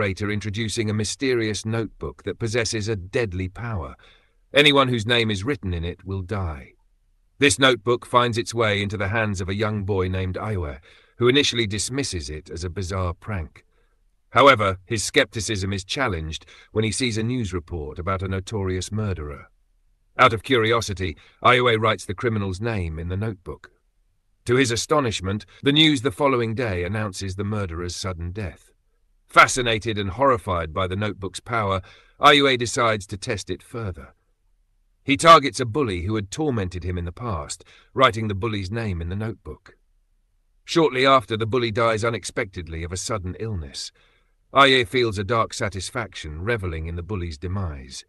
narrator introducing a mysterious notebook that possesses a deadly power. Anyone whose name is written in it will die. This notebook finds its way into the hands of a young boy named Ayue, who initially dismisses it as a bizarre prank. However, his skepticism is challenged when he sees a news report about a notorious murderer. Out of curiosity, Ayue writes the criminal's name in the notebook. To his astonishment, the news the following day announces the murderer's sudden death. Fascinated and horrified by the notebook's power, Ayue decides to test it further. He targets a bully who had tormented him in the past, writing the bully's name in the notebook. Shortly after, the bully dies unexpectedly of a sudden illness. Ayue feels a dark satisfaction reveling in the bully's demise.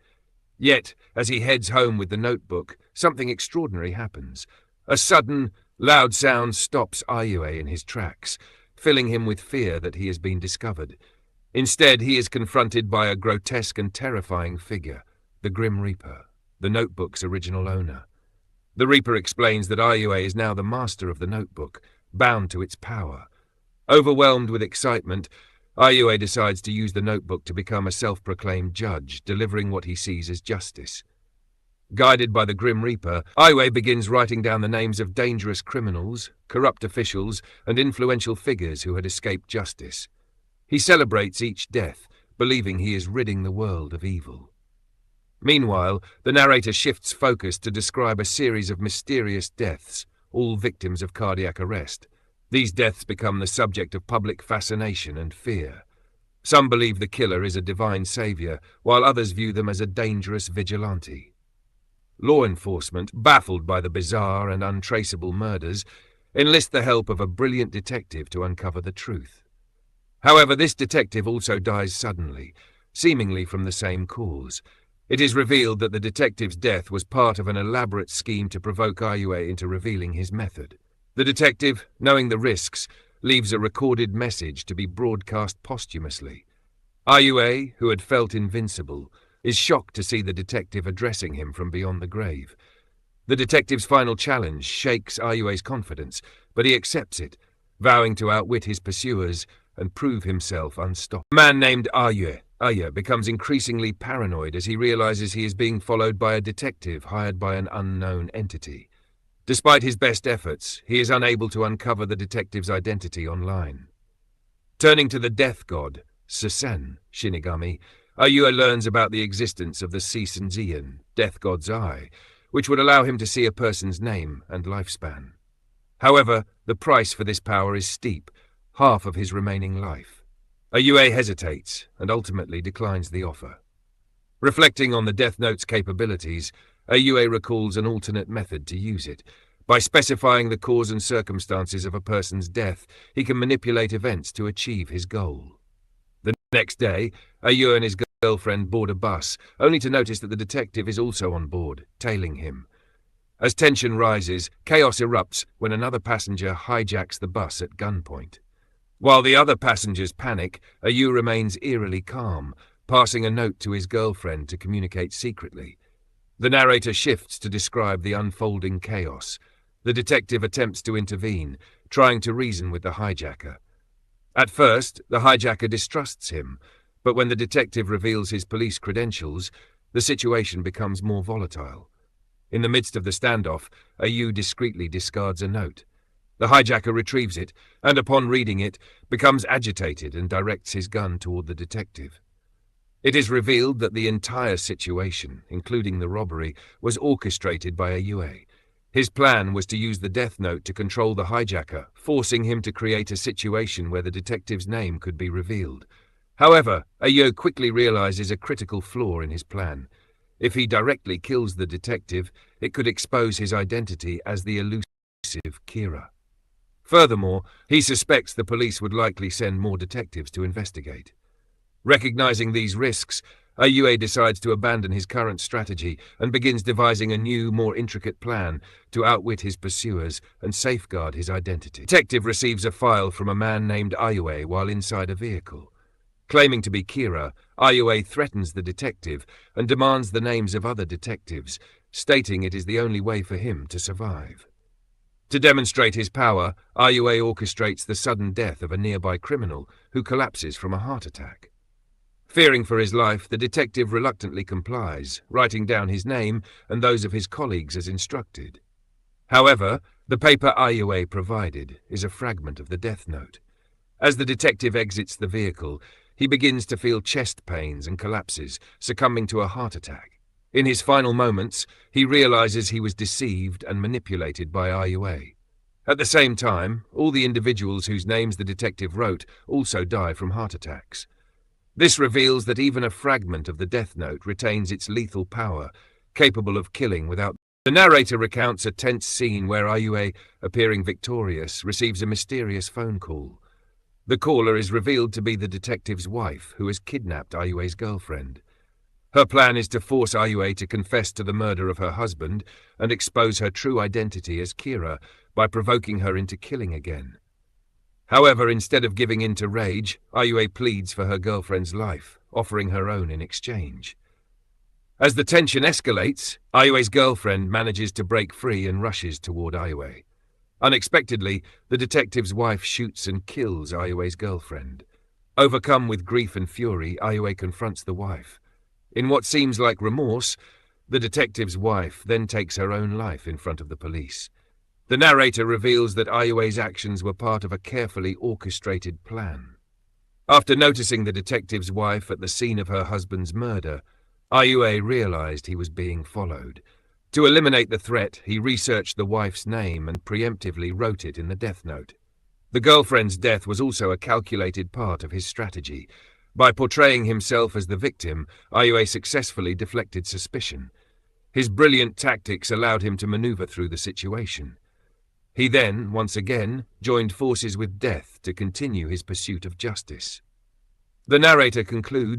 Yet, as he heads home with the notebook, something extraordinary happens. A sudden, loud sound stops Ayue in his tracks, filling him with fear that he has been discovered. Instead, he is confronted by a grotesque and terrifying figure, the Grim Reaper, the notebook's original owner. The Reaper explains that Ayue is now the master of the notebook, bound to its power. Overwhelmed with excitement, Ayue decides to use the notebook to become a self-proclaimed judge, delivering what he sees as justice. Guided by the Grim Reaper, Ayue begins writing down the names of dangerous criminals, corrupt officials, and influential figures who had escaped justice. He celebrates each death, believing he is ridding the world of evil. Meanwhile, the narrator shifts focus to describe a series of mysterious deaths, all victims of cardiac arrest. These deaths become the subject of public fascination and fear. Some believe the killer is a divine savior, while others view them as a dangerous vigilante. Law enforcement, baffled by the bizarre and untraceable murders, enlist the help of a brilliant detective to uncover the truth. However, this detective also dies suddenly, seemingly from the same cause. It is revealed that the detective's death was part of an elaborate scheme to provoke Ayue into revealing his method. The detective, knowing the risks, leaves a recorded message to be broadcast posthumously. Ayue, who had felt invincible, is shocked to see the detective addressing him from beyond the grave. The detective's final challenge shakes Ayue's confidence, but he accepts it, vowing to outwit his pursuers and prove himself unstoppable. A man named Ayue becomes increasingly paranoid as he realizes he is being followed by a detective hired by an unknown entity. Despite his best efforts, he is unable to uncover the detective's identity online. Turning to the death god, Susen Shinigami, Ayue learns about the existence of the Sisenzian, death god's eye, which would allow him to see a person's name and lifespan. However, the price for this power is steep, half of his remaining life. Ayue hesitates and ultimately declines the offer. Reflecting on the Death Note's capabilities, Ayue recalls an alternate method to use it. By specifying the cause and circumstances of a person's death, he can manipulate events to achieve his goal. The next day, Ayue and his girlfriend board a bus, only to notice that the detective is also on board, tailing him. As tension rises, chaos erupts when another passenger hijacks the bus at gunpoint. While the other passengers panic, Ayue remains eerily calm, passing a note to his girlfriend to communicate secretly. The narrator shifts to describe the unfolding chaos. The detective attempts to intervene, trying to reason with the hijacker. At first, the hijacker distrusts him, but when the detective reveals his police credentials, the situation becomes more volatile. In the midst of the standoff, Ayue discreetly discards a note. The hijacker retrieves it, and upon reading it, becomes agitated and directs his gun toward the detective. It is revealed that the entire situation, including the robbery, was orchestrated by Ayue. His plan was to use the Death Note to control the hijacker, forcing him to create a situation where the detective's name could be revealed. However, Ayue quickly realizes a critical flaw in his plan. If he directly kills the detective, it could expose his identity as the elusive Kira. Furthermore, he suspects the police would likely send more detectives to investigate. Recognizing these risks, Ayue decides to abandon his current strategy and begins devising a new, more intricate plan to outwit his pursuers and safeguard his identity. The detective receives a file from a man named Ayue while inside a vehicle. Claiming to be Kira, Ayue threatens the detective and demands the names of other detectives, stating it is the only way for him to survive. To demonstrate his power, Ayue orchestrates the sudden death of a nearby criminal who collapses from a heart attack. Fearing for his life, the detective reluctantly complies, writing down his name and those of his colleagues as instructed. However, the paper Aiue provided is a fragment of the death note. As the detective exits the vehicle, he begins to feel chest pains and collapses, succumbing to a heart attack. In his final moments, he realizes he was deceived and manipulated by Aiue. At the same time, all the individuals whose names the detective wrote also die from heart attacks. This reveals that even a fragment of the death note retains its lethal power, capable of killing without. The narrator recounts a tense scene where Aiue, appearing victorious, receives a mysterious phone call. The caller is revealed to be the detective's wife, who has kidnapped Aiue's girlfriend. Her plan is to force Aiue to confess to the murder of her husband and expose her true identity as Kira by provoking her into killing again. However, instead of giving in to rage, Aiue pleads for her girlfriend's life, offering her own in exchange. As the tension escalates, Aiue's girlfriend manages to break free and rushes toward Aiue. Unexpectedly, the detective's wife shoots and kills Aiue's girlfriend. Overcome with grief and fury, Aiue confronts the wife. In what seems like remorse, the detective's wife then takes her own life in front of the police. The narrator reveals that Aiue's actions were part of a carefully orchestrated plan. After noticing the detective's wife at the scene of her husband's murder, Aiue realized he was being followed. To eliminate the threat, he researched the wife's name and preemptively wrote it in the death note. The girlfriend's death was also a calculated part of his strategy. By portraying himself as the victim, Aiue successfully deflected suspicion. His brilliant tactics allowed him to maneuver through the situation. He then, once again, joined forces with death to continue his pursuit of justice. The narrator concludes